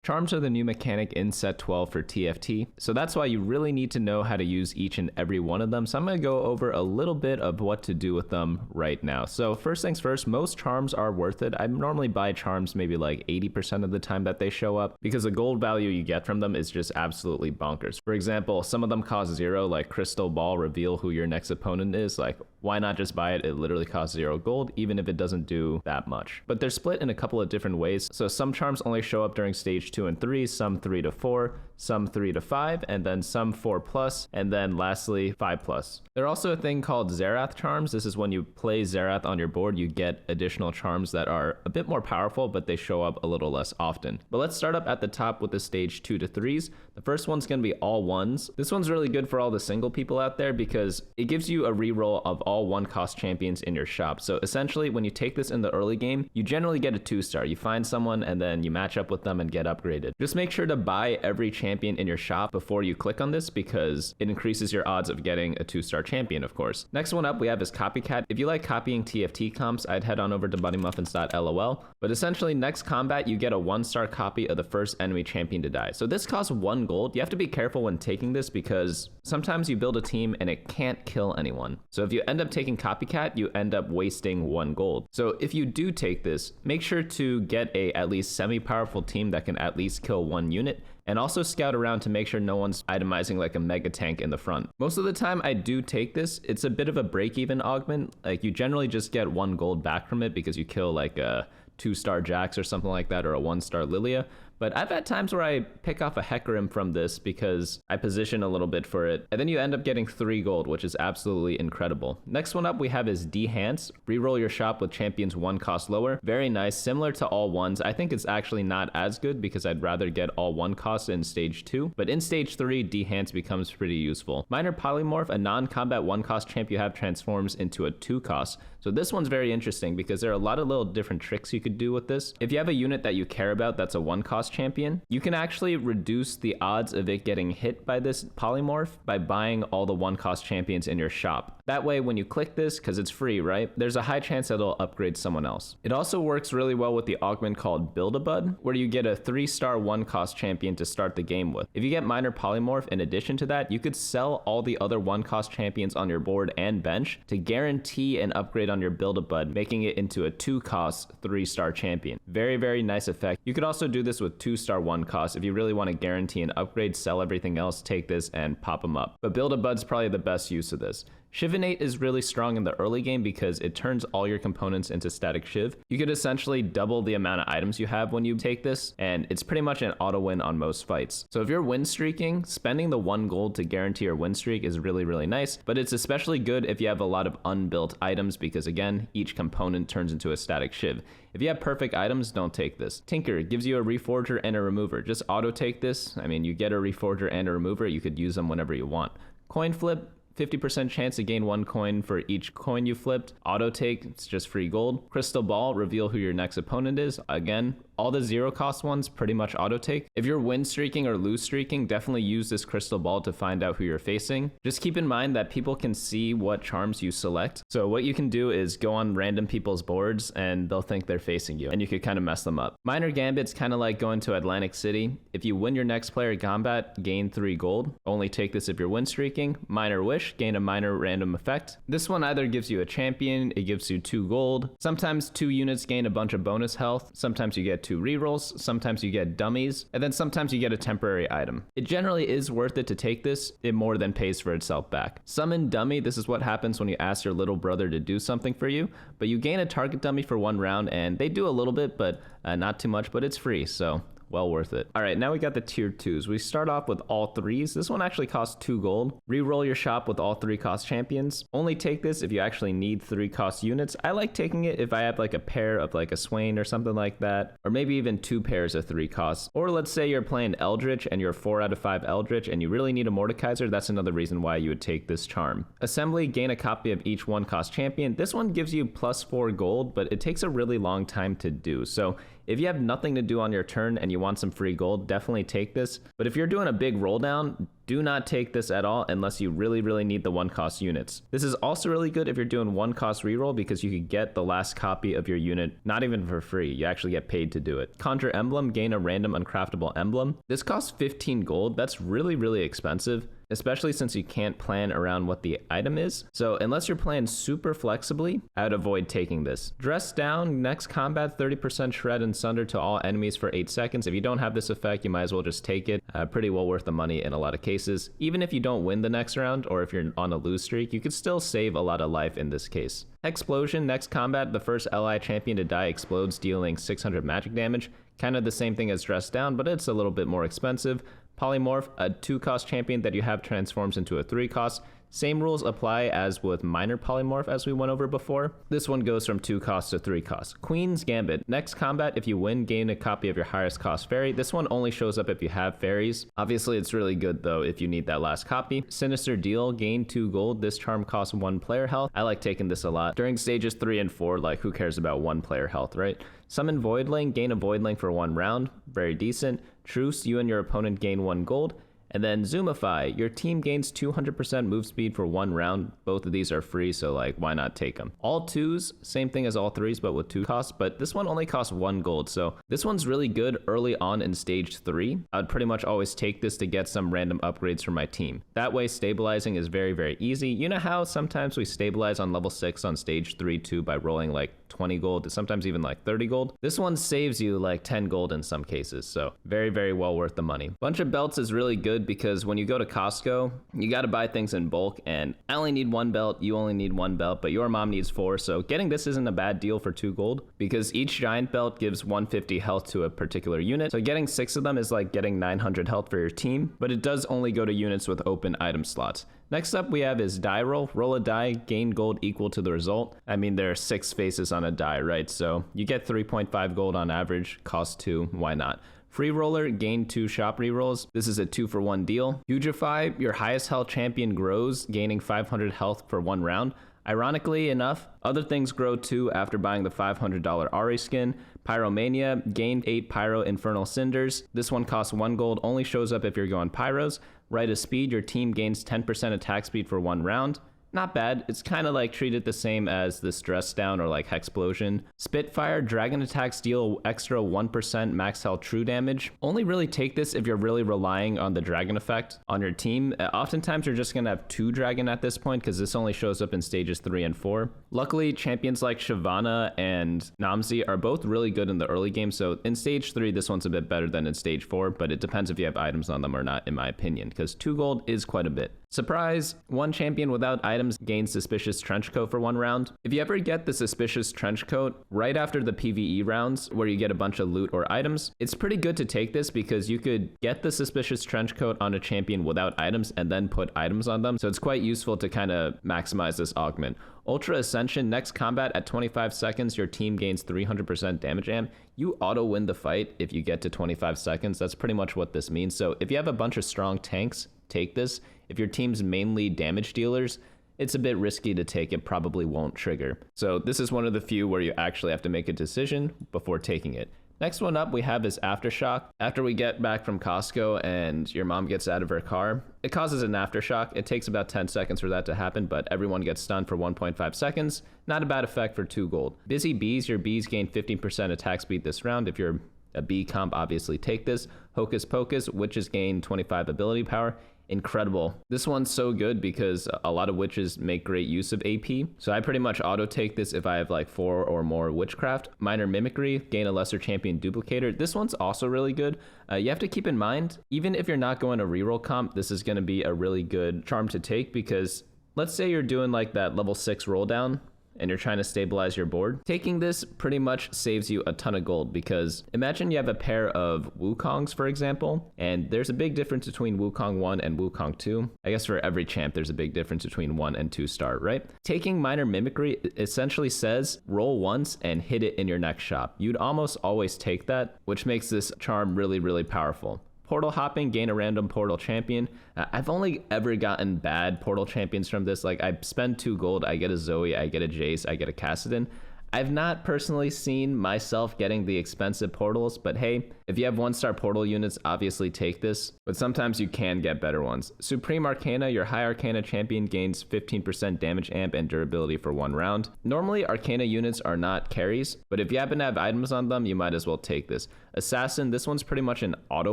Charms are the new mechanic in set 12 for TFT, so that's why you really need to know how to use each and every one of them. So I'm going to go over a little bit of what to do with them right now. So first things first, most charms are worth it. I normally buy charms maybe like 80% of the time that they show up because the gold value you get from them is just absolutely bonkers. For example, some of them cost 0, like Crystal Ball, reveal who your next opponent is. Like, why not just buy it? It literally costs 0 gold, even if it doesn't do that much. But they're split in a couple of different ways. So some charms only show up during stage 2 and 3, some 3 to 4, some 3 to 5, and then some 4+, and then lastly 5+. There's also a thing called Xerath charms. This is when you play Xerath on your board, you get additional charms that are a bit more powerful, but they show up a little less often. But let's start up at the top with the stage 2 to 3s. The first one's going to be all 1s. This one's really good for all the single people out there because it gives you a reroll of all 1-cost champions in your shop. So essentially, when you take this in the early game, you generally get a 2-star. You find someone and then you match up with them and get upgraded. Just make sure to buy every champion in your shop before you click on this because it increases your odds of getting a 2-star champion, of course. Next one up we have is Copycat. If you like copying TFT comps, I'd head on over to bunnymuffins.lol. But essentially, next combat, you get a 1-star copy of the first enemy champion to die. So this costs 1 gold. You have to be careful when taking this because sometimes you build a team and it can't kill anyone. So if you end up taking Copycat, you end up wasting 1 gold. So if you do take this, make sure to get a at least semi-powerful team that can at least kill 1 unit, and also scout around to make sure no one's itemizing like a mega tank in the front. Most of the time I do take this. It's a bit of a break-even augment. Like, you generally just get 1 gold back from it because you kill like a 2-star Jax or something like that, or a 1-star Lilia. But I've had times where I pick off a Hecarim from this because I position a little bit for it. And then you end up getting 3 gold, which is absolutely incredible. Next one up we have is Dehance. Reroll your shop with champions 1 cost lower. Very nice, similar to all 1s. I think it's actually not as good because I'd rather get all 1 cost in stage 2. But in stage 3, Dehance becomes pretty useful. Minor Polymorph, a non-combat 1 cost champ you have transforms into a 2 cost. So this one's very interesting because there are a lot of little different tricks you could do with this. If you have a unit that you care about that's a 1 cost champion, you can actually reduce the odds of it getting hit by this polymorph by buying all the 1 cost champions in your shop. That way, when you click this, because it's free, right, there's a high chance that it'll upgrade someone else. It also works really well with the augment called Build-A-Bud, where you get a 3-star 1 cost champion to start the game with. If you get minor polymorph in addition to that, you could sell all the other 1 cost champions on your board and bench to guarantee an upgrade on your Build-A-Bud, making it into a 2 cost 3-star champion. Very, very nice effect. You could also do this with 2-star 1 cost. If you really want to guarantee an upgrade, sell everything else, take this and pop them up. But Build-A-Bud's probably the best use of this. Shivanate is really strong in the early game because it turns all your components into static Shiv. You could essentially double the amount of items you have when you take this, and it's pretty much an auto win on most fights. So if you're win streaking, spending the 1 gold to guarantee your win streak is really, really nice, but it's especially good if you have a lot of unbuilt items because, again, each component turns into a static Shiv. If you have perfect items, don't take this. Tinker gives you a Reforger and a Remover. Just auto take this. I mean, you get a Reforger and a Remover, you could use them whenever you want. Coin Flip, 50% chance to gain 1 coin for each coin you flipped. Auto take, it's just free gold. Crystal Ball, reveal who your next opponent is. Again, all the 0 cost ones pretty much auto take. If you're win streaking or lose streaking, definitely use this Crystal Ball to find out who you're facing. Just keep in mind that people can see what charms you select. So what you can do is go on random people's boards and they'll think they're facing you, and you could kind of mess them up. Minor Gambit's kind of like going to Atlantic City. If you win your next player combat, gain 3 gold. Only take this if you're win streaking. Minor Wish, gain a minor random effect. This one either gives you a champion, it gives you 2 gold. Sometimes 2 units gain a bunch of bonus health. Sometimes you get 2 rerolls, sometimes you get dummies, and then sometimes you get a temporary item. It generally is worth it to take this. It more than pays for itself back. Summon Dummy, this is what happens when you ask your little brother to do something for you, but you gain a target dummy for 1 round, and they do a little bit, but not too much, but it's free, so well worth it. All right, now we got the tier 2s. We start off with all 3s. This one actually costs 2 gold. Reroll your shop with all 3 cost champions. Only take this if you actually need 3 cost units. I like taking it if I have like a pair of like a Swain or something like that, or maybe even 2 pairs of 3 costs. Or let's say you're playing Eldritch and you're 4 out of 5 Eldritch and you really need a Mordekaiser. That's another reason why you would take this charm. Assembly, gain a copy of each 1 cost champion. This one gives you +4 gold, but it takes a really long time to do. So if you have nothing to do on your turn and you want some free gold, definitely take this. But if you're doing a big roll down, do not take this at all unless you really need the 1-cost units. This is also really good if you're doing 1-cost reroll because you could get the last copy of your unit not even for free. You actually get paid to do it. Conjure Emblem, gain a random uncraftable emblem. This costs 15 gold. That's really expensive, especially since you can't plan around what the item is. So unless you're playing super flexibly, I would avoid taking this. Dress Down, next combat, 30% shred and sunder to all enemies for 8 seconds. If you don't have this effect, you might as well just take it. Pretty well worth the money in a lot of cases. Even if you don't win the next round, or if you're on a lose streak, you could still save a lot of life in this case. Explosion, next combat, the first ally champion to die explodes, dealing 600 magic damage. Kind of the same thing as Dress Down, but it's a little bit more expensive. Polymorph, a 2-cost champion that you have transforms into a 3-cost. Same rules apply as with minor polymorph as we went over before. This one goes from 2 costs to 3 costs. Queen's Gambit. Next combat, if you win, gain a copy of your highest cost fairy. This one only shows up if you have fairies. Obviously, it's really good though if you need that last copy. Sinister Deal. Gain 2 gold. This charm costs 1 player health. I like taking this a lot. During stages 3 and 4, like who cares about 1 player health, right? Summon Voidling. Gain a Voidling for 1 round. Very decent. Truce. You and your opponent gain 1 gold. And then Zoomify, your team gains 200% move speed for 1 round. Both of these are free, so like, why not take them? All 2s, same thing as all 3s, but with 2 costs, but this one only costs 1 gold. So this one's really good early on in stage 3. I would pretty much always take this to get some random upgrades for my team. That way, stabilizing is very easy. You know how sometimes we stabilize on level 6 on stage 3 too by rolling like 20 gold, sometimes even like 30 gold. This one saves you like 10 gold in some cases, so very well worth the money. Bunch of belts is really good because when you go to Costco, you got to buy things in bulk, and I only need 1 belt, you only need 1 belt, but your mom needs 4, so getting this isn't a bad deal for 2 gold because each giant belt gives 150 health to a particular unit, so getting 6 of them is like getting 900 health for your team, but it does only go to units with open item slots. Next up we have is die roll. Roll a die, gain gold equal to the result. I mean, there are 6 faces on a die, right? So you get 3.5 gold on average, cost 2, why not? Free roller, gain 2 shop rerolls. This is a 2-for-1 deal. Hugify, your highest health champion grows, gaining 500 health for 1 round. Ironically enough, other things grow too after buying the $500 Ari skin. Pyromania, gain 8 Pyro Infernal Cinders. This one costs 1 gold, only shows up if you're going Pyros. Rite of Speed, your team gains 10% attack speed for 1 round. Not bad. It's kind of like treated the same as this Dress Down or like Hexplosion. Spitfire, dragon attacks deal extra 1% max health true damage. Only really take this if you're really relying on the dragon effect on your team. Oftentimes you're just gonna have 2 dragon at this point because this only shows up in stages 3 and 4. Luckily, champions like Shyvana and Namzi are both really good in the early game, so in stage 3 this one's a bit better than in stage 4, but it depends if you have items on them or not in my opinion, because 2 gold is quite a bit. Surprise, 1 champion without items gains Suspicious Trenchcoat for 1 round. If you ever get the Suspicious Trenchcoat right after the PvE rounds where you get a bunch of loot or items, it's pretty good to take this because you could get the Suspicious Trenchcoat on a champion without items and then put items on them, so it's quite useful to kind of maximize this augment. Ultra Ascension, next combat at 25 seconds, your team gains 300% damage amp. You auto win the fight if you get to 25 seconds. That's pretty much what this means. So if you have a bunch of strong tanks, take this. If your team's mainly damage dealers, it's a bit risky to take. It probably won't trigger. So this is one of the few where you actually have to make a decision before taking it. Next one up we have is Aftershock. After we get back from Costco and your mom gets out of her car, it causes an aftershock. It takes about 10 seconds for that to happen, but everyone gets stunned for 1.5 seconds. Not a bad effect for 2 gold. Busy Bees, your bees gain 15% attack speed this round. If you're a bee comp, obviously take this. Hocus Pocus, witches gain 25 ability power. Incredible. This one's so good because a lot of witches make great use of AP. So I pretty much auto take this if I have like 4 or more witchcraft. Minor Mimicry, gain a lesser champion duplicator. This one's also really good. You have to keep in mind, even if you're not going to reroll comp, this is going to be a really good charm to take because let's say you're doing like that level 6 roll down and you're trying to stabilize your board. Taking this pretty much saves you a ton of gold because imagine you have a pair of Wukongs, for example, and there's a big difference between Wukong 1 and Wukong 2. I guess for every champ, there's a big difference between 1 and 2 star, right? Taking Minor Mimicry essentially says roll once and hit it in your next shop. You'd almost always take that, which makes this charm really powerful. Portal hopping, gain a random portal champion. I've only ever gotten bad portal champions from this. Like I spend 2 gold, I get a Zoe, I get a Jace, I get a Kassadin. I've not personally seen myself getting the expensive portals, but hey, if you have 1-star portal units, obviously take this, but sometimes you can get better ones. Supreme Arcana, your high Arcana champion gains 15% damage amp and durability for 1 round. Normally, Arcana units are not carries, but if you happen to have items on them, you might as well take this. Assassin, this one's pretty much an auto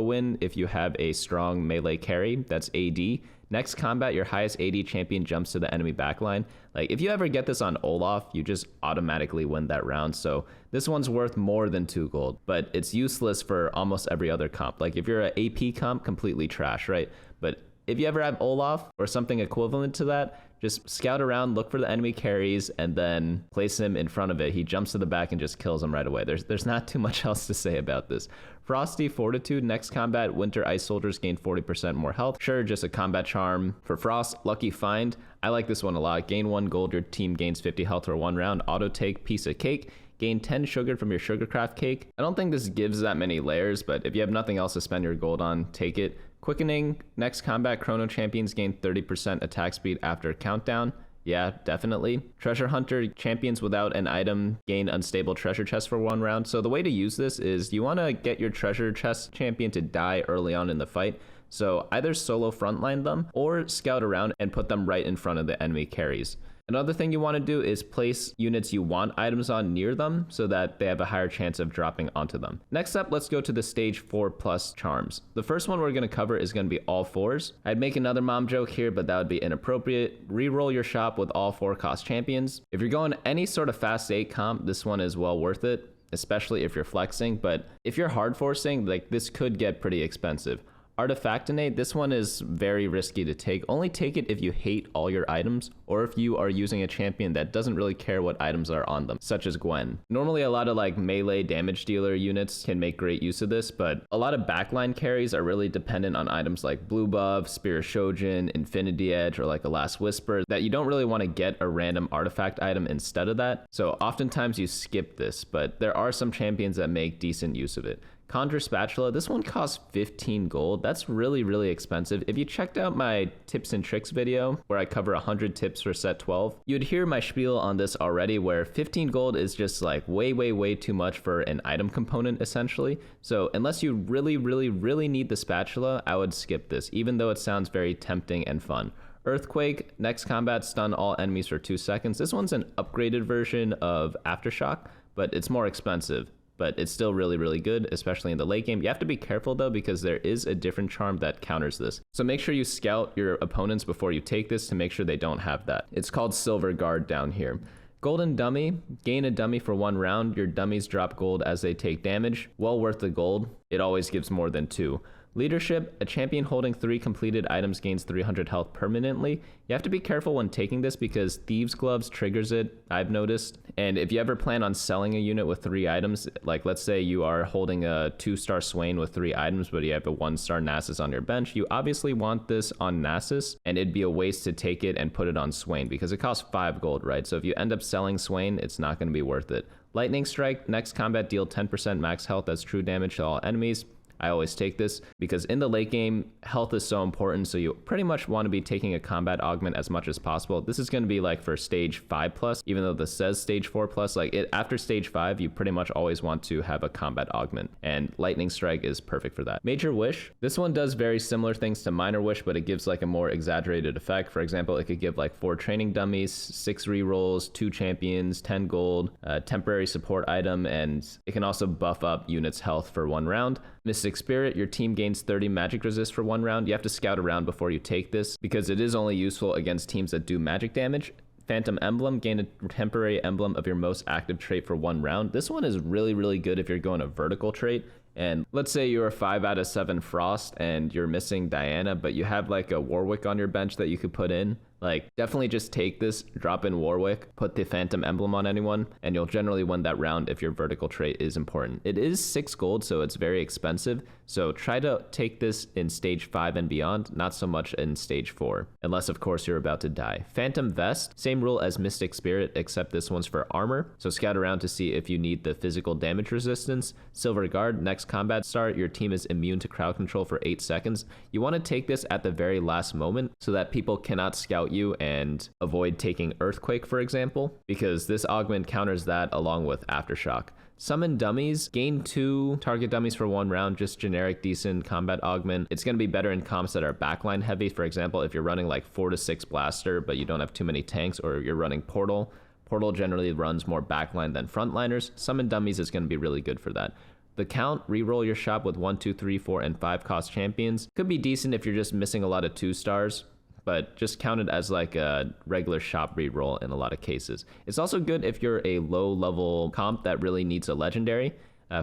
win if you have a strong melee carry, that's AD. Next combat, your highest AD champion jumps to the enemy backline. Like, if you ever get this on Olaf, you just automatically win that round. So this one's worth more than 2 gold, but it's useless for almost every other comp. Like, if you're an AP comp, completely trash, right? But if you ever have Olaf or something equivalent to that, just scout around, look for the enemy carries, and then place him in front of it. He jumps to the back and just kills him right away. There's not too much else to say about this. Frosty Fortitude, next combat, Winter Ice Soldiers gain 40% more health. Sure, just a combat charm. For Frost, Lucky Find. I like this one a lot. Gain 1 gold, your team gains 50 health for 1 round. Auto take, Piece of Cake. Gain 10 sugar from your Sugarcraft cake. I don't think this gives that many layers, but if you have nothing else to spend your gold on, take it. Quickening, next combat, Chrono Champions gain 30% attack speed after countdown. Yeah, definitely. Treasure Hunter, champions without an item gain unstable treasure chest for 1 round. So the way to use this is you want to get your treasure chest champion to die early on in the fight. So either solo frontline them or scout around and put them right in front of the enemy carries. Another thing you want to do is place units you want items on near them so that they have a higher chance of dropping onto them. Next up, let's go to the stage 4+ charms. The first one we're going to cover is going to be all 4s. I'd make another mom joke here, but that would be inappropriate. Reroll your shop with all 4-cost champions. If you're going any sort of fast 8 comp, this one is well worth it, especially if you're flexing. But if you're hard forcing, like, this could get pretty expensive. Artifactinate, this one is very risky to take. Only take it if you hate all your items or if you are using a champion that doesn't really care what items are on them, such as Gwen. Normally a lot of like melee damage dealer units can make great use of this, but a lot of backline carries are really dependent on items like Blue Buff, Spear of Shojin, Infinity Edge, or like a Last Whisper that you don't really want to get a random artifact item instead of that. So oftentimes you skip this, but there are some champions that make decent use of it. Conjure Spatula, this one costs 15 gold. That's really, really expensive. If you checked out my tips and tricks video where I cover 100 tips for set 12, you'd hear my spiel on this already, where 15 gold is just like way too much for an item component essentially. So unless you really need the spatula, I would skip this, even though it sounds very tempting and fun. Earthquake, next combat, stun all enemies for 2 seconds. This one's an upgraded version of Aftershock, but it's more expensive. But it's still really good, especially in the late game. You have to be careful though, because there is a different charm that counters this. So make sure you scout your opponents before you take this to make sure they don't have that. It's called Silver Guard down here. Golden Dummy, gain a dummy for 1 round. Your dummies drop gold as they take damage. Well worth the gold. It always gives more than 2. Leadership, a champion holding 3 completed items gains 300 health permanently. You have to be careful when taking this because Thieves' Gloves triggers it, I've noticed. And if you ever plan on selling a unit with 3 items, like let's say you are holding a 2-star Swain with 3 items, but you have a 1-star Nasus on your bench, you obviously want this on Nasus, and it'd be a waste to take it and put it on Swain because it costs 5 gold, right? So if you end up selling Swain, it's not going to be worth it. Lightning Strike, next combat, deal 10% max health as true damage to all enemies. I always take this because in the late game, health is so important, so you pretty much want to be taking a combat augment as much as possible. This is going to be like for stage 5+, even though this says stage 4+, like after stage 5, you pretty much always want to have a combat augment, and Lightning Strike is perfect for that. Major Wish, this one does very similar things to Minor Wish, but it gives like a more exaggerated effect. For example, it could give like 4 training dummies, 6 rerolls, 2 champions, 10 gold, temporary support item, and it can also buff up units' health for 1 round. Mystic Spirit, your team gains 30 magic resist for 1 round. You have to scout around before you take this because it is only useful against teams that do magic damage. Phantom Emblem, gain a temporary emblem of your most active trait for 1 round. This one is really good if you're going a vertical trait. And let's say you're a 5 out of 7 Frost and you're missing Diana, but you have like a Warwick on your bench that you could put in. Like, definitely just take this, drop in Warwick, put the Phantom Emblem on anyone, and you'll generally win that round if your vertical trait is important. It is 6 gold, so it's very expensive. So try to take this in stage 5 and beyond, not so much in stage 4, unless of course you're about to die. Phantom Vest, same rule as Mystic Spirit, except this one's for armor. So scout around to see if you need the physical damage resistance. Silver Guard, next combat start, your team is immune to crowd control for 8 seconds. You want to take this at the very last moment so that people cannot scout out you and avoid taking Earthquake, for example, because this augment counters that along with Aftershock. Summon dummies, gain 2 target dummies for 1 round, just generic decent combat augment. It's going to be better in comps that are backline heavy. For example, if you're running like 4 to 6 blaster, but you don't have too many tanks, or you're running Portal. Portal generally runs more backline than frontliners. Summon dummies is going to be really good for that. The count, reroll your shop with 1, 2, 3, 4, and 5 cost champions. Could be decent if you're just missing a lot of 2 stars. But just count it as like a regular shop reroll in a lot of cases. It's also good if you're a low level comp that really needs a legendary.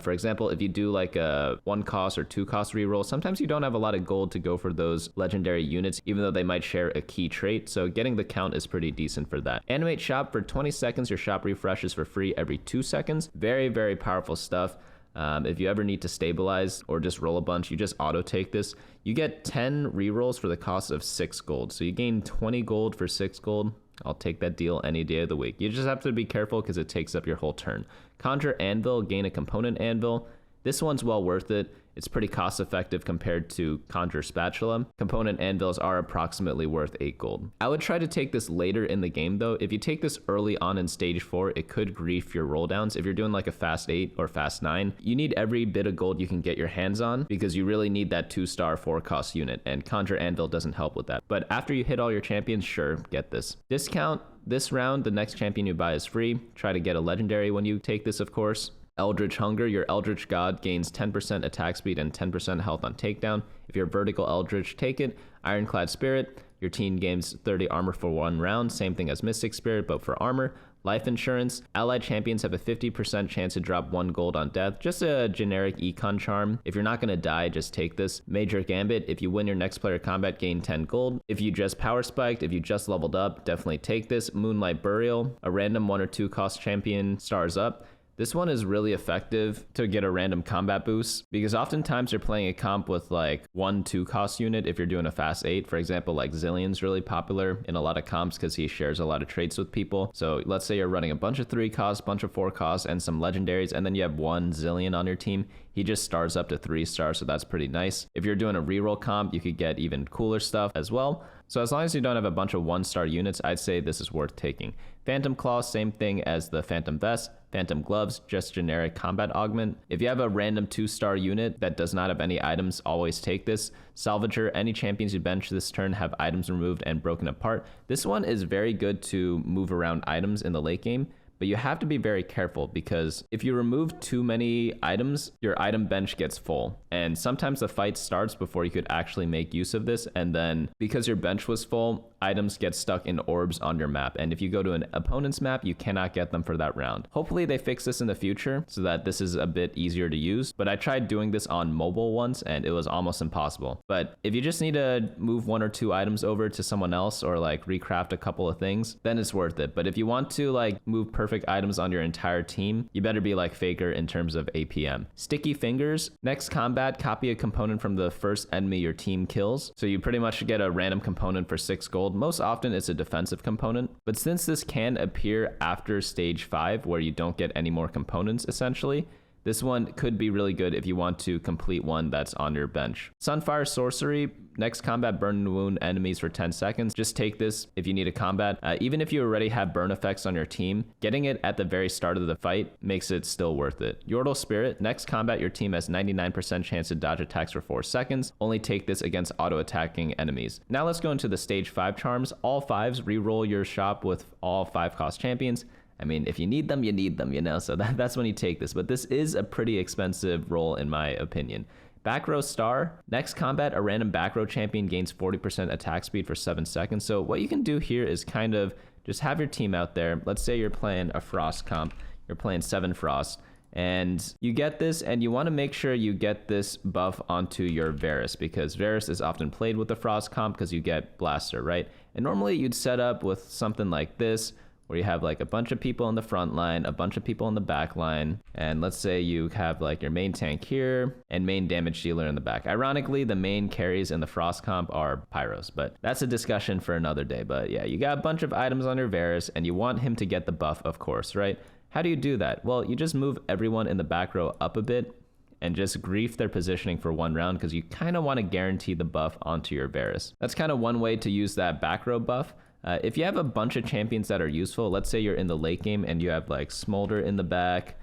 For example, if you do like a 1 cost or 2 cost reroll, sometimes you don't have a lot of gold to go for those legendary units, even though they might share a key trait. So getting the count is pretty decent for that. Animate shop for 20 seconds, your shop refreshes for free every 2 seconds. Very, very powerful stuff. If you ever need to stabilize or just roll a bunch, you just auto take this. You get 10 rerolls for the cost of 6 gold. So you gain 20 gold for 6 gold. I'll take that deal any day of the week. You just have to be careful because it takes up your whole turn. Conjure Anvil, gain a component anvil. This one's well worth it. It's pretty cost effective compared to Conjure Spatula. Component anvils are approximately worth 8 gold. I would try to take this later in the game though. If you take this early on in stage 4, it could grief your rolldowns. If you're doing like a fast 8 or fast 9, you need every bit of gold you can get your hands on because you really need that 2-star 4 cost unit, and Conjure Anvil doesn't help with that. But after you hit all your champions, sure, get this. Discount this round, the next champion you buy is free. Try to get a legendary when you take this, of course. Eldritch Hunger, your Eldritch God gains 10% attack speed and 10% health on takedown. If you're vertical Eldritch, take it. Ironclad Spirit, your team gains 30 armor for 1 round, same thing as Mystic Spirit, but for armor. Life Insurance, allied champions have a 50% chance to drop 1 gold on death. Just a generic econ charm. If you're not going to die, just take this. Major Gambit, if you win your next player combat, gain 10 gold. If you just power spiked, if you just leveled up, definitely take this. Moonlight Burial, a random 1 or 2 cost champion stars up. This one is really effective to get a random combat boost because oftentimes you're playing a comp with like 1, 2 cost unit if you're doing a fast 8. For example, like Zillion's really popular in a lot of comps because he shares a lot of traits with people. So let's say you're running a bunch of 3 costs, bunch of 4 costs, and some legendaries, and then you have 1 Zillion on your team. He just stars up to 3 stars, so that's pretty nice. If you're doing a reroll comp, you could get even cooler stuff as well. So as long as you don't have a bunch of 1-star units, I'd say this is worth taking. Phantom Claw, same thing as the Phantom Vest. Phantom Gloves, just generic combat augment. If you have a random 2-star unit that does not have any items, always take this. Salvager, any champions you bench this turn have items removed and broken apart. This one is very good to move around items in the late game, but you have to be very careful because if you remove too many items, your item bench gets full. And sometimes the fight starts before you could actually make use of this. And then because your bench was full, items get stuck in orbs on your map. And if you go to an opponent's map, you cannot get them for that round. Hopefully they fix this in the future so that this is a bit easier to use. But I tried doing this on mobile once and it was almost impossible. But if you just need to move 1 or 2 items over to someone else or like recraft a couple of things, then it's worth it. But if you want to like move perfect items on your entire team, you better be like Faker in terms of APM. Sticky Fingers, next combat, copy a component from the first enemy your team kills. So you pretty much get a random component for 6 gold. Most often it's a defensive component, but since this can appear after stage 5 where you don't get any more components essentially, this one could be really good if you want to complete one that's on your bench. Sunfire Sorcery, next combat, burn and wound enemies for 10 seconds. Just take this if you need a combat. Even if you already have burn effects on your team, getting it at the very start of the fight makes it still worth it. Yordle Spirit, next combat, your team has 99% chance to dodge attacks for 4 seconds. Only take this against auto-attacking enemies. Now let's go into the stage 5 charms. All 5s, reroll your shop with all 5 cost champions. I mean, if you need them, you know, so that's when you take this. But this is a pretty expensive roll in my opinion. Back row star, next combat, a random back row champion gains 40% attack speed for 7 seconds. So what you can do here is kind of just have your team out there. Let's say you're playing a Frost comp, you're playing 7 Frost, and you get this and you want to make sure you get this buff onto your Varus because Varus is often played with the Frost comp because you get Blaster, right? And normally you'd set up with something like this, where you have like a bunch of people in the front line, a bunch of people in the back line, and let's say you have like your main tank here and main damage dealer in the back. Ironically, the main carries in the Frost comp are Pyros, but that's a discussion for another day. But yeah, you got a bunch of items on your Varus and you want him to get the buff, of course, right? How do you do that? Well, you just move everyone in the back row up a bit and just grief their positioning for 1 round because you kind of want to guarantee the buff onto your Varus. That's kind of one way to use that back row buff. If you have a bunch of champions that are useful, let's say you're in the late game and you have like Smolder in the back,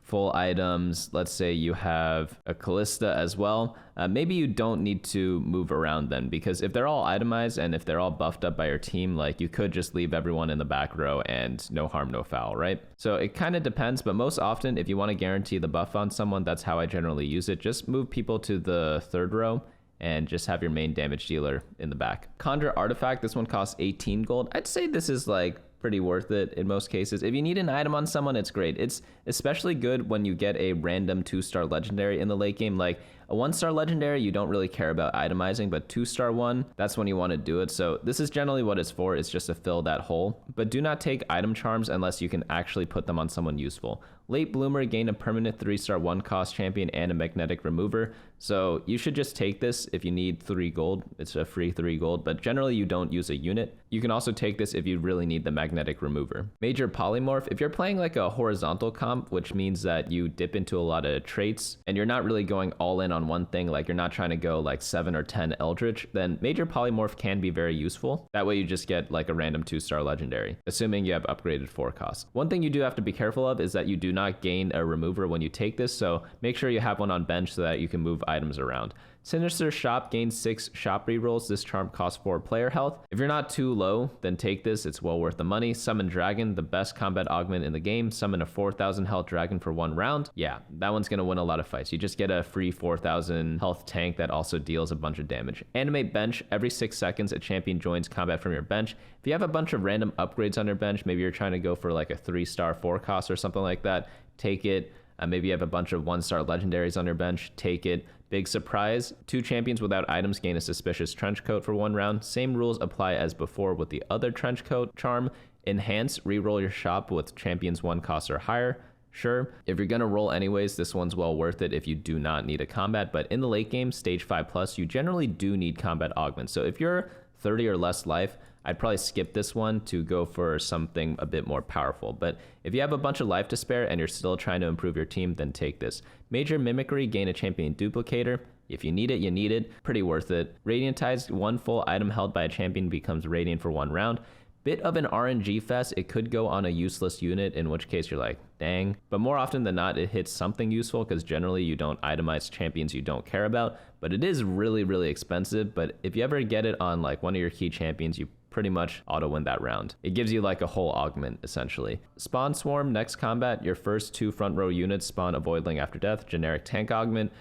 full items, let's say you have a Callista as well, maybe you don't need to move around then, because if they're all itemized and if they're all buffed up by your team, like you could just leave everyone in the back row and no harm, no foul, right? So it kind of depends, but most often if you want to guarantee the buff on someone, that's how I generally use it. Just move people to the third row and just have your main damage dealer in the back. Conjure Artifact, this one costs 18 gold. I'd say this is like pretty worth it in most cases. If you need an item on someone, it's great. It's especially good when you get a random 2-star legendary in the late game. Like a 1-star legendary, you don't really care about itemizing, but 2-star one, that's when you want to do it. So this is generally what it's for. It's just to fill that hole. But do not take item charms unless you can actually put them on someone useful. Late Bloomer, gain a permanent 3-star 1-cost champion and a magnetic remover. So you should just take this if you need 3 gold. It's a free 3 gold, but generally you don't use a unit. You can also take this if you really need the magnetic remover. Major Polymorph, if you're playing like a horizontal comp, which means that you dip into a lot of traits and you're not really going all in on one thing, like you're not trying to go like 7 or 10 Eldritch, then Major Polymorph can be very useful. That way you just get like a random 2-star legendary, assuming you have upgraded 4 costs. One thing you do have to be careful of is that you do not gain a remover when you take this, so make sure you have one on bench so that you can move items around. Sinister Shop gains 6 shop rerolls. This charm costs 4 player health. If you're not too low, then take this. It's well worth the money. Summon Dragon, the best combat augment in the game. Summon a 4,000 health dragon for 1 round. Yeah, that one's going to win a lot of fights. You just get a free 4,000 health tank that also deals a bunch of damage. Animate Bench. Every 6 seconds, a champion joins combat from your bench. If you have a bunch of random upgrades on your bench, maybe you're trying to go for like a 3-star 4 cost or something like that, take it. Maybe you have a bunch of 1-star legendaries on your bench, take it. Big surprise, 2 champions without items gain a suspicious trench coat for 1 round. Same rules apply as before with the other trench coat charm. Enhance, reroll your shop with champions 1 cost or higher. Sure, if you're gonna roll anyways, this one's well worth it if you do not need a combat, but in the late game, stage 5+, you generally do need combat augments. So if you're 30 or less life, I'd probably skip this one to go for something a bit more powerful. But if you have a bunch of life to spare and you're still trying to improve your team, then take this. Major Mimicry, gain a champion duplicator. If you need it, you need it. Pretty worth it. Radiantized, 1 full item held by a champion becomes radiant for 1 round. Bit of an RNG fest. It could go on a useless unit, in which case you're like, dang. But more often than not, it hits something useful because generally you don't itemize champions you don't care about. But it is really, really expensive. But if you ever get it on like one of your key champions, you pretty much auto win that round. It gives you like a whole augment essentially. Spawn Swarm, next combat, your first 2 front row units spawn a Voidling after death, generic tank augment.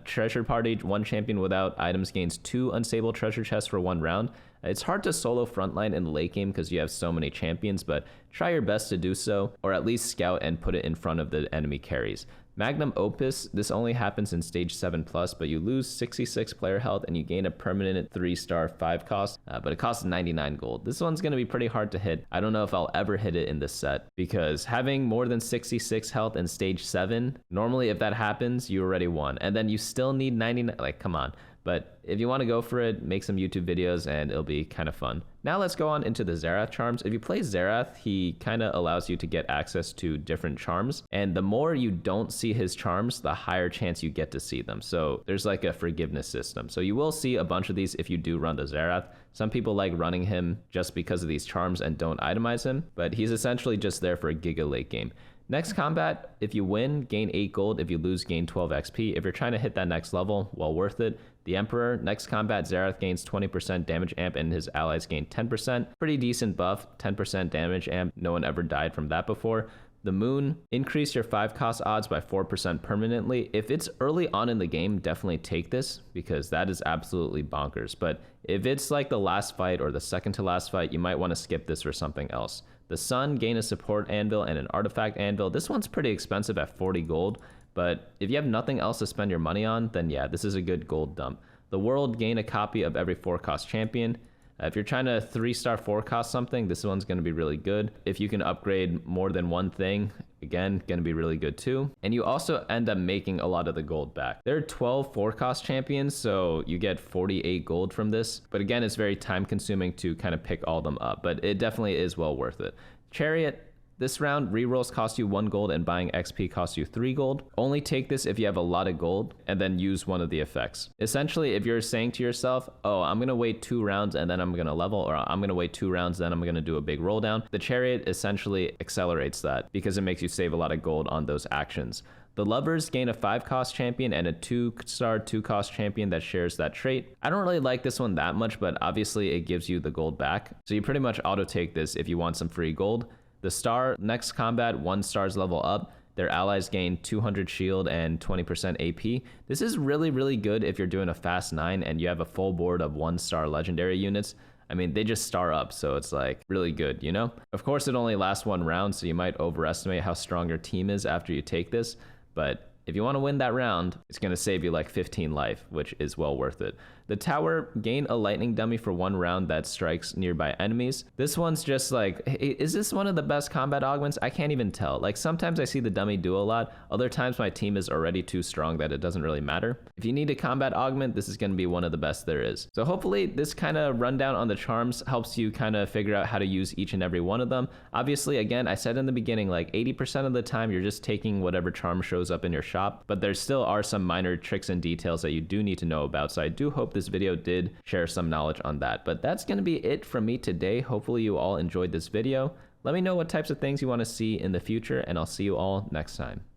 Treasure Party, 1 champion without items gains 2 unstable treasure chests for 1 round. It's hard to solo frontline in the late game because you have so many champions, but try your best to do so, or at least scout and put it in front of the enemy carries. Magnum Opus, this only happens in stage 7+, but you lose 66 player health and you gain a permanent 3-star 5 cost, but it costs 99 gold. This one's going to be pretty hard to hit. I don't know if I'll ever hit it in this set because having more than 66 health in stage 7, normally if that happens, you already won. And then you still need 99, like come on. But if you want to go for it, make some YouTube videos and it'll be kind of fun. Now let's go on into the Xerath charms. If you play Xerath, he kind of allows you to get access to different charms. And the more you don't see his charms, the higher chance you get to see them. So there's like a forgiveness system. So you will see a bunch of these if you do run the Xerath. Some people like running him just because of these charms and don't itemize him, but he's essentially just there for a giga late game. Next combat, if you win, gain 8 gold. If you lose, gain 12 XP. If you're trying to hit that next level, well worth it. The Emperor, next combat, Xerath gains 20% damage amp and his allies gain 10%. Pretty decent buff, 10% damage amp. No one ever died from that before. The Moon, increase your 5 cost odds by 4% permanently. If it's early on in the game, definitely take this because that is absolutely bonkers. But if it's like the last fight or the second to last fight, you might want to skip this for something else. The Sun, gain a support anvil and an artifact anvil. This one's pretty expensive at 40 gold, but if you have nothing else to spend your money on, then yeah, this is a good gold dump. The World, gain a copy of every 4-cost champion. If you're trying to 3-star 4-cost something, this one's going to be really good. If you can upgrade more than one thing, again, going to be really good too. And you also end up making a lot of the gold back. There are 12 4-cost champions, so you get 48 gold from this. But again, it's very time consuming to kind of pick all them up, but it definitely is well worth it. Chariot, This round, rerolls cost you 1 gold and buying XP costs you 3 gold. Only take this if you have a lot of gold and then use one of the effects. Essentially, if you're saying to yourself, oh, I'm gonna wait 2 rounds and then I'm gonna level, or I'm gonna wait 2 rounds, then I'm gonna do a big roll down, the chariot essentially accelerates that because it makes you save a lot of gold on those actions. The lovers gain a 5-cost champion and a 2-star 2-cost champion that shares that trait. I don't really like this one that much, but obviously it gives you the gold back. So you pretty much auto take this if you want some free gold. The star, next combat, 1 star's level up. Their allies gain 200 shield and 20% AP. This is really, really good if you're doing a fast 9 and you have a full board of 1-star legendary units. I mean, they just star up, so it's like really good, you know? Of course, it only lasts 1 round, so you might overestimate how strong your team is after you take this. But if you want to win that round, it's going to save you like 15 life, which is well worth it. The tower, gain a lightning dummy for 1 round that strikes nearby enemies. This one's just like, is this one of the best combat augments? I can't even tell. Like sometimes I see the dummy do a lot. Other times my team is already too strong that it doesn't really matter. If you need a combat augment, this is going to be one of the best there is. So hopefully this kind of rundown on the charms helps you kind of figure out how to use each and every one of them. Obviously, again, I said in the beginning, like 80% of the time you're just taking whatever charm shows up in your shop, but there still are some minor tricks and details that you do need to know about. So I do hope this video did share some knowledge on that. But that's going to be it from me today. Hopefully you all enjoyed this video. Let me know what types of things you want to see in the future, and I'll see you all next time.